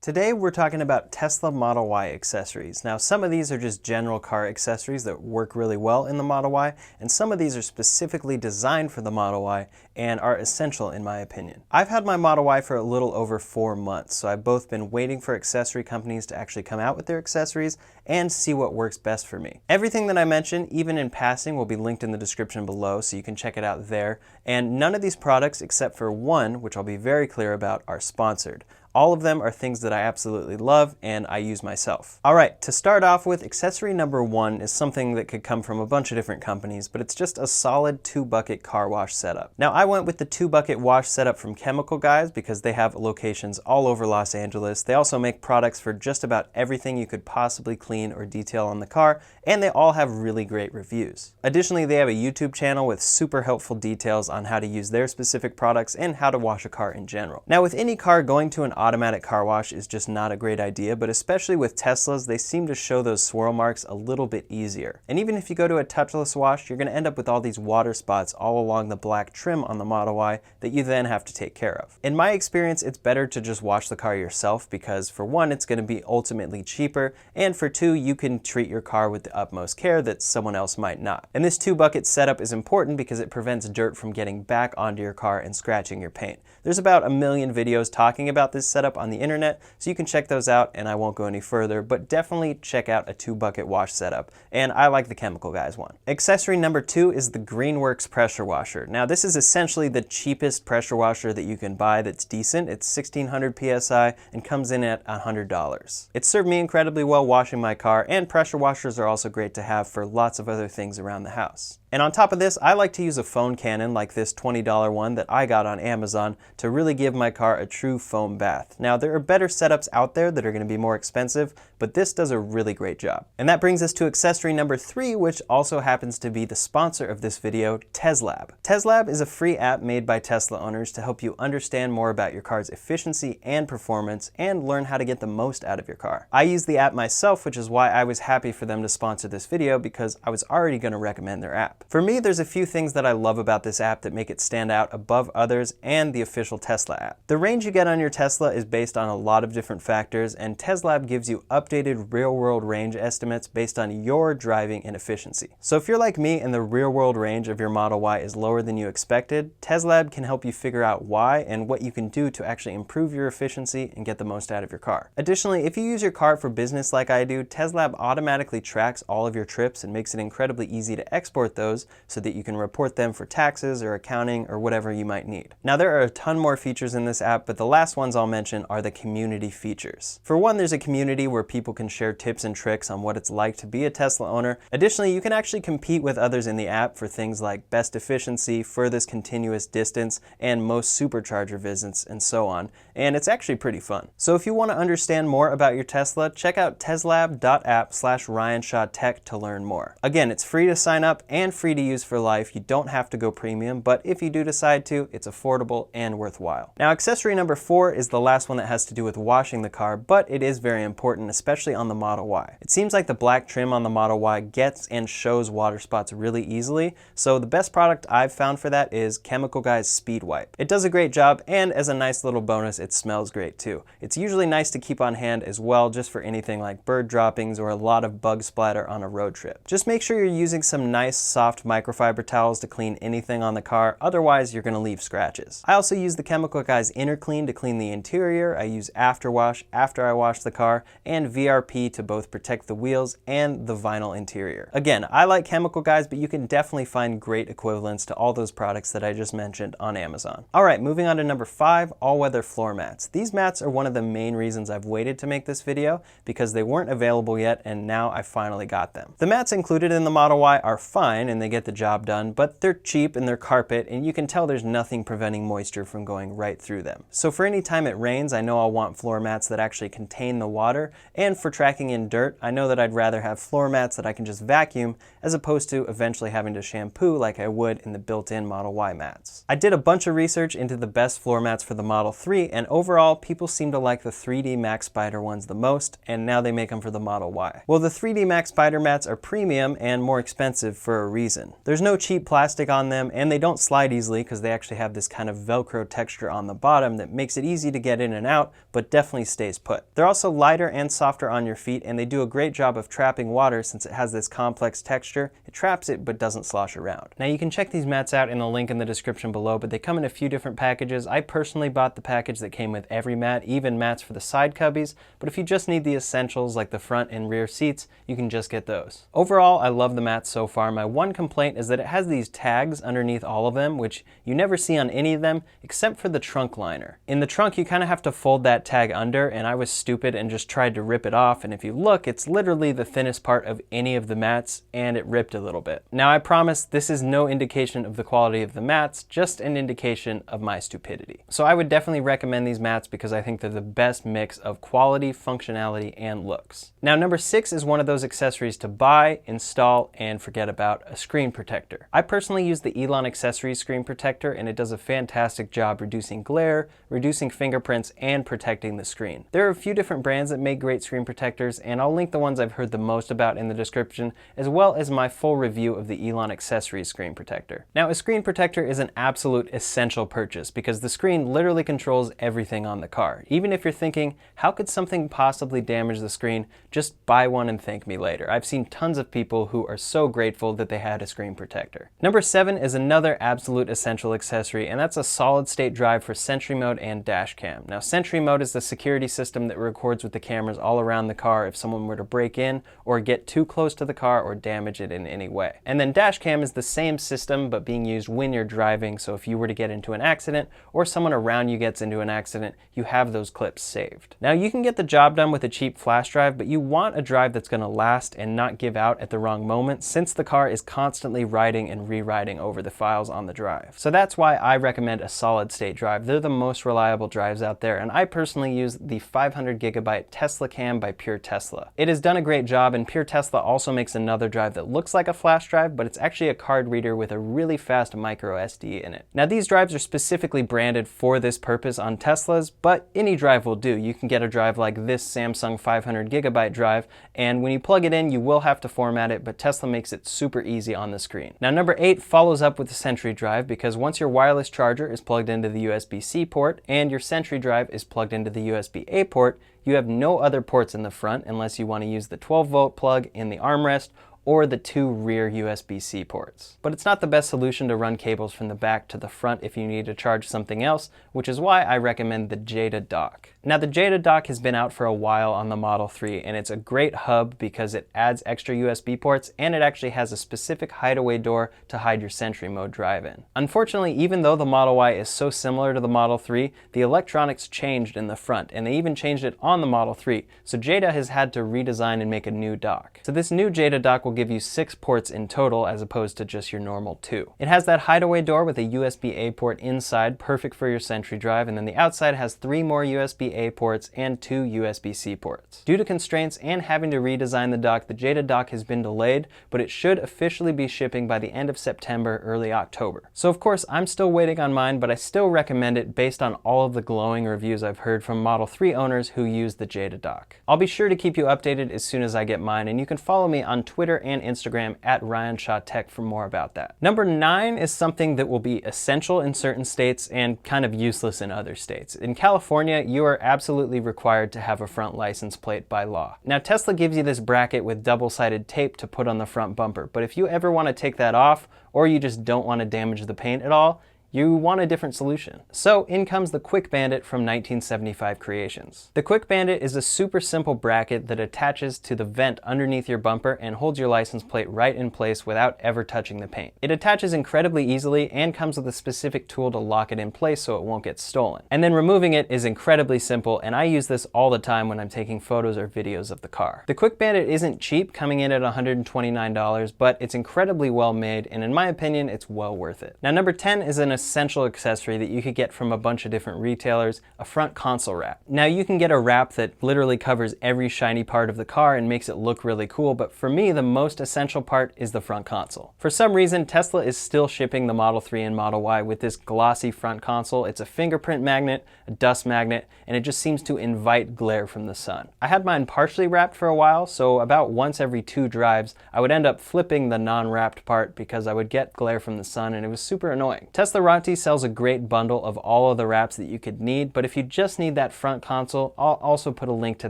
Today we're talking about Tesla Model Y accessories. Now some of these are just general car accessories that work really well in the Model Y, and some of these are specifically designed for the Model Y and are essential in my opinion. I've had my Model Y for a little over 4 months, so I've both been waiting for accessory companies to actually come out with their accessories and see what works best for me. Everything that I mention, even in passing, will be linked in the description below, so you can check it out there. And none of these products, except for one, which I'll be very clear about, are sponsored. All of them are things that I absolutely love and I use myself. All right, to start off with, accessory number 1 is something that could come from a bunch of different companies, but it's just a solid 2-bucket car wash setup. Now, I went with the 2-bucket wash setup from Chemical Guys because they have locations all over Los Angeles. They also make products for just about everything you could possibly clean or detail on the car, and they all have really great reviews. Additionally, they have a YouTube channel with super helpful details on how to use their specific products and how to wash a car in general. Now, with any car, going to an automatic car wash is just not a great idea, but especially with Teslas, they seem to show those swirl marks a little bit easier. And even if you go to a touchless wash, you're going to end up with all these water spots all along the black trim on the Model Y that you then have to take care of. In my experience, it's better to just wash the car yourself because for one, it's going to be ultimately cheaper, and for two, you can treat your car with the utmost care that someone else might not. And this 2-bucket setup is important because it prevents dirt from getting back onto your car and scratching your paint. There's about 1 million videos talking about this setup on the internet, so you can check those out and I won't go any further, but definitely check out a 2-bucket wash setup, and I like the Chemical Guys one. Accessory number 2 is the Greenworks pressure washer. Now this is essentially the cheapest pressure washer that you can buy that's decent. It's 1600 PSI and comes in at $100. It served me incredibly well washing my car, and pressure washers are also great to have for lots of other things around the house. And on top of this, I like to use a foam cannon like this $20 one that I got on Amazon to really give my car a true foam bath. Now, there are better setups out there that are going to be more expensive, but this does a really great job. And that brings us to accessory number 3, which also happens to be the sponsor of this video, tezlab. Tezlab is a free app made by Tesla owners to help you understand more about your car's efficiency and performance and learn how to get the most out of your car. I use the app myself, which is why I was happy for them to sponsor this video because I was already going to recommend their app. For me, there's a few things that I love about this app that make it stand out above others and the official Tesla app. The range you get on your Tesla is based on a lot of different factors, and tezlab gives you updated real-world range estimates based on your driving and efficiency. So if you're like me and the real-world range of your Model Y is lower than you expected, tezlab can help you figure out why and what you can do to actually improve your efficiency and get the most out of your car. Additionally, if you use your car for business like I do, tezlab automatically tracks all of your trips and makes it incredibly easy to export those so that you can report them for taxes or accounting or whatever you might need. Now, there are a ton more features in this app, but the last ones I'll mention are the community features. For one, there's a community where people can share tips and tricks on what it's like to be a Tesla owner. Additionally, you can actually compete with others in the app for things like best efficiency, furthest continuous distance, and most supercharger visits, and so on. And it's actually pretty fun. So if you want to understand more about your Tesla, check out tezlab.app/ryanshawtech to learn more. Again, it's free to sign up and free to use for life. You don't have to go premium, but if you do decide to, it's affordable and worthwhile. Now, accessory number 4 is the last one that has to do with washing the car, but it is very important, especially on the Model Y. It seems like the black trim on the Model Y gets and shows water spots really easily, so the best product I've found for that is Chemical Guys Speed Wipe. It does a great job, and as a nice little bonus, it smells great too. It's usually nice to keep on hand as well, just for anything like bird droppings or a lot of bug splatter on a road trip. Just make sure you're using some nice soft microfiber towels to clean anything on the car, otherwise you're going to leave scratches. I also use the Chemical Guys Inner Clean to clean the interior. I use Afterwash after I wash the car, and VRP to both protect the wheels and the vinyl interior. Again, I like Chemical Guys, but you can definitely find great equivalents to all those products that I just mentioned on Amazon. Alright, moving on to number 5, all-weather floor mats. These mats are one of the main reasons I've waited to make this video, because they weren't available yet and now I finally got them. The mats included in the Model Y are fine and they get the job done, but they're cheap and they're carpet, and you can tell there's nothing preventing moisture from going right through them. So for any time it rains, I know I'll want floor mats that actually contain the water And for tracking in dirt, I know that I'd rather have floor mats that I can just vacuum as opposed to eventually having to shampoo like I would in the built-in Model Y mats. I did a bunch of research into the best floor mats for the Model 3, and overall, people seem to like the 3D Max Spider ones the most, and now they make them for the Model Y. Well, the 3D Max Spider mats are premium and more expensive for a reason. There's no cheap plastic on them, and they don't slide easily because they actually have this kind of Velcro texture on the bottom that makes it easy to get in and out, but definitely stays put. They're also lighter and softer on your feet, and they do a great job of trapping water since it has this complex texture. It traps it but doesn't slosh around. Now you can check these mats out in the link in the description below, but they come in a few different packages. I personally bought the package that came with every mat, even mats for the side cubbies, but if you just need the essentials like the front and rear seats, you can just get those. Overall, I love the mats so far. My one complaint is that it has these tags underneath all of them, which you never see on any of them except for the trunk liner. In the trunk, you kind of have to fold that tag under, and I was stupid and just tried to rip it off, and if you look, it's literally the thinnest part of any of the mats, and it ripped a little bit. Now I promise this is no indication of the quality of the mats, just an indication of my stupidity. So I would definitely recommend these mats because I think they're the best mix of quality, functionality, and looks. Now number 6 is one of those accessories to buy, install, and forget about: a screen protector. I personally use the Elon Accessories screen protector, and it does a fantastic job reducing glare, reducing fingerprints, and protecting the screen. There are a few different brands that make great screen protectors, and I'll link the ones I've heard the most about in the description, as well as my full review of the Elon Accessories screen protector. Now, a screen protector is an absolute essential purchase because the screen literally controls everything on the car. Even if you're thinking, how could something possibly damage the screen? Just buy one and thank me later. I've seen tons of people who are so grateful that they had a screen protector. Number 7 is another absolute essential accessory, and that's a solid state drive for Sentry Mode and dash cam. Now, Sentry Mode is the security system that records with the cameras all around the car if someone were to break in or get too close to the car or damage it in any way. And then dash cam is the same system but being used when you're driving, so if you were to get into an accident or someone around you gets into an accident, you have those clips saved. Now, you can get the job done with a cheap flash drive, but you want a drive that's going to last and not give out at the wrong moment, since the car is constantly writing and rewriting over the files on the drive. So that's why I recommend a solid state drive. They're the most reliable drives out there, and I personally use the 500 gigabyte Tesla Cam by Pure Tesla. It has done a great job, and Pure Tesla also makes another drive that looks like a flash drive, but it's actually a card reader with a really fast micro SD in it. Now, these drives are specifically branded for this purpose on Teslas, but any drive will do. You can get a drive like this Samsung 500 gigabyte drive, and when you plug it in, you will have to format it, but Tesla makes it super easy on the screen. Now, number 8 follows up with the Sentry drive, because once your wireless charger is plugged into the USB-C port and your Sentry drive is plugged into the USB-A port, you have no other ports in the front unless you want to use the 12-volt plug in the armrest or the 2 rear USB-C ports. But it's not the best solution to run cables from the back to the front if you need to charge something else, which is why I recommend the Jada Dock. Now, the Jada Dock has been out for a while on the Model 3, and it's a great hub because it adds extra USB ports, and it actually has a specific hideaway door to hide your Sentry Mode drive in. Unfortunately, even though the Model Y is so similar to the Model 3, the electronics changed in the front, and they even changed it on the Model 3, so Jada has had to redesign and make a new dock. So this new Jada Dock will give you 6 ports in total as opposed to just your normal 2. It has that hideaway door with a USB-A port inside, perfect for your Sentry drive, and then the outside has 3 more USB-A ports and 2 USB-C ports. Due to constraints and having to redesign the dock, the Jada Dock has been delayed, but it should officially be shipping by the end of September, early October. So of course, I'm still waiting on mine, but I still recommend it based on all of the glowing reviews I've heard from Model 3 owners who use the Jada Dock. I'll be sure to keep you updated as soon as I get mine, and you can follow me on Twitter and Instagram at ryanshawtech for more about that. Number 9 is something that will be essential in certain states and kind of useless in other states. In California, you are absolutely required to have a front license plate by law. Now, Tesla gives you this bracket with double-sided tape to put on the front bumper, but if you ever want to take that off, or you just don't want to damage the paint at all, you want a different solution. So in comes the Quick Bandit from 1975 Creations. The Quick Bandit is a super simple bracket that attaches to the vent underneath your bumper and holds your license plate right in place without ever touching the paint. It attaches incredibly easily and comes with a specific tool to lock it in place so it won't get stolen. And then removing it is incredibly simple, and I use this all the time when I'm taking photos or videos of the car. The Quick Bandit isn't cheap, coming in at $129, but it's incredibly well made, and in my opinion, it's well worth it. Now, number 10 is an essential accessory that you could get from a bunch of different retailers, a front console wrap. Now you can get a wrap that literally covers every shiny part of the car and makes it look really cool, but for me the most essential part is the front console. For some reason, Tesla is still shipping the Model 3 and Model Y with this glossy front console. It's a fingerprint magnet, a dust magnet, and it just seems to invite glare from the sun. I had mine partially wrapped for a while, so about once every 2 drives, I would end up flipping the non-wrapped part because I would get glare from the sun and it was super annoying. tezlab.app sells a great bundle of all of the wraps that you could need, but if you just need that front console, I'll also put a link to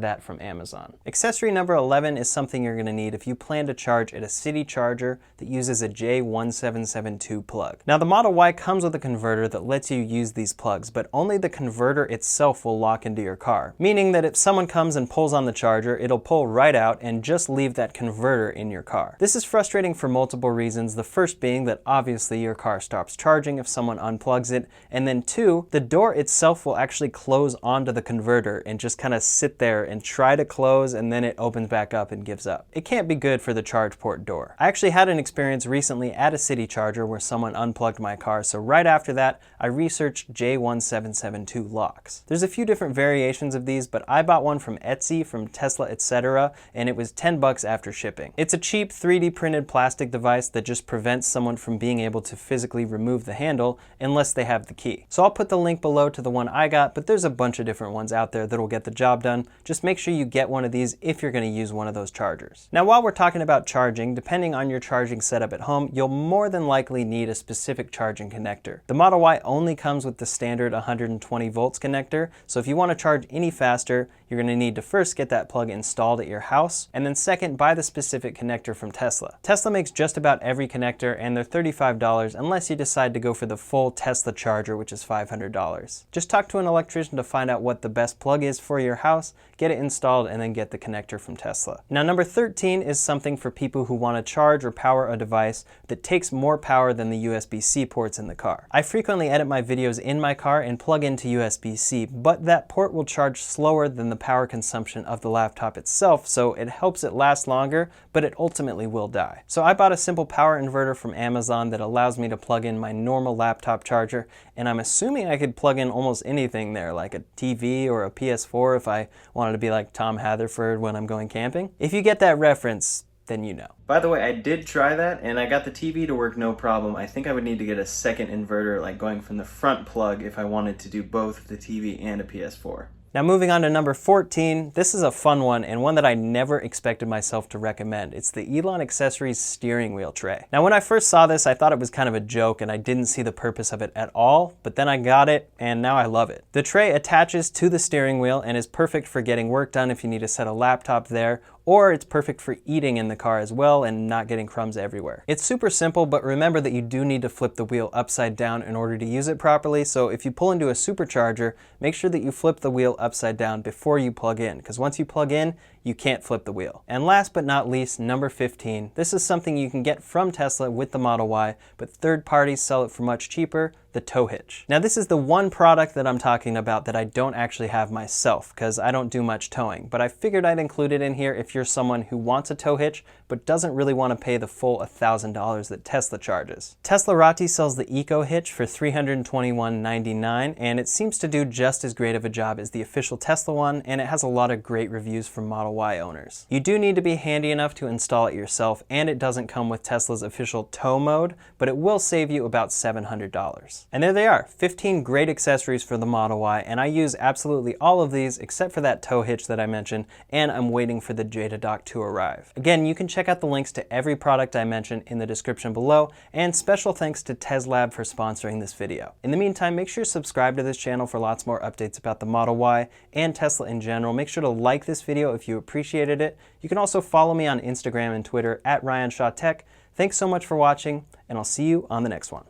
that from Amazon. Accessory number 11 is something you're going to need if you plan to charge at a city charger that uses a J1772 plug. Now the Model Y comes with a converter that lets you use these plugs, but only the converter itself will lock into your car, meaning that if someone comes and pulls on the charger, it'll pull right out and just leave that converter in your car. This is frustrating for multiple reasons, the first being that obviously your car stops charging if someone unplugs it, and then 2, the door itself will actually close onto the converter and just kind of sit there and try to close, and then it opens back up and gives up. It can't be good for the charge port door. I actually had an experience recently at a city charger where someone unplugged my car, so right after that I researched J1772 locks. There's a few different variations of these, but I bought one from Etsy, from Tesla, etc., and it was $10 after shipping. It's a cheap 3D printed plastic device that just prevents someone from being able to physically remove the handle unless they have the key. So I'll put the link below to the one I got, but there's a bunch of different ones out there that'll get the job done. Just make sure you get one of these if you're going to use one of those chargers. Now while we're talking about charging, depending on your charging setup at home, you'll more than likely need a specific charging connector. The Model Y only comes with the standard 120 volts connector, so if you want to charge any faster, you're going to need to first get that plug installed at your house, and then second, buy the specific connector from Tesla. Tesla makes just about every connector, and they're $35 unless you decide to go for the full Tesla charger, which is $500. Just talk to an electrician to find out what the best plug is for your house, get it installed, and then get the connector from Tesla. Now number 13 is something for people who want to charge or power a device that takes more power than the USB-C ports in the car. I frequently edit my videos in my car and plug into USB-C, but that port will charge slower than the power consumption of the laptop itself, so it helps it last longer, but it ultimately will die. So I bought a simple power inverter from Amazon that allows me to plug in my normal laptop charger, and I'm assuming I could plug in almost anything there, like a TV or a PS4 if I wanted to be like Tom Hatherford when I'm going camping. If you get that reference, then you know. By the way, I did try that and I got the TV to work no problem. I think I would need to get a second inverter, like going from the front plug, if I wanted to do both the TV and a PS4. Now moving on to number 14, this is a fun one and one that I never expected myself to recommend. It's the Elon Accessories steering wheel tray. Now when I first saw this, I thought it was kind of a joke and I didn't see the purpose of it at all, but then I got it and now I love it. The tray attaches to the steering wheel and is perfect for getting work done if you need to set a laptop there, or it's perfect for eating in the car as well and not getting crumbs everywhere. It's super simple, but remember that you do need to flip the wheel upside down in order to use it properly, so if you pull into a supercharger, make sure that you flip the wheel upside down before you plug in, because once you plug in, you can't flip the wheel. And last but not least, number 15, this is something you can get from Tesla with the Model Y, but third parties sell it for much cheaper, the tow hitch. Now this is the one product that I'm talking about that I don't actually have myself, because I don't do much towing, but I figured I'd include it in here if you're someone who wants a tow hitch, but doesn't really want to pay the full $1,000 that Tesla charges. tezlab.app sells the Eco Hitch for $321.99, and it seems to do just as great of a job as the official Tesla one, and it has a lot of great reviews from Model Y owners. You do need to be handy enough to install it yourself, and it doesn't come with Tesla's official tow mode, but it will save you about $700. And there they are, 15 great accessories for the Model Y, and I use absolutely all of these except for that tow hitch that I mentioned, and I'm waiting for the Jada Dock to arrive. Again, you can check out the links to every product I mentioned in the description below, and special thanks to tezlab for sponsoring this video. In the meantime, make sure to subscribe to this channel for lots more updates about the Model Y and Tesla in general. Make sure to like this video if you appreciated it. You can also follow me on Instagram and Twitter at ryanshawtech. Thanks so much for watching, and I'll see you on the next one.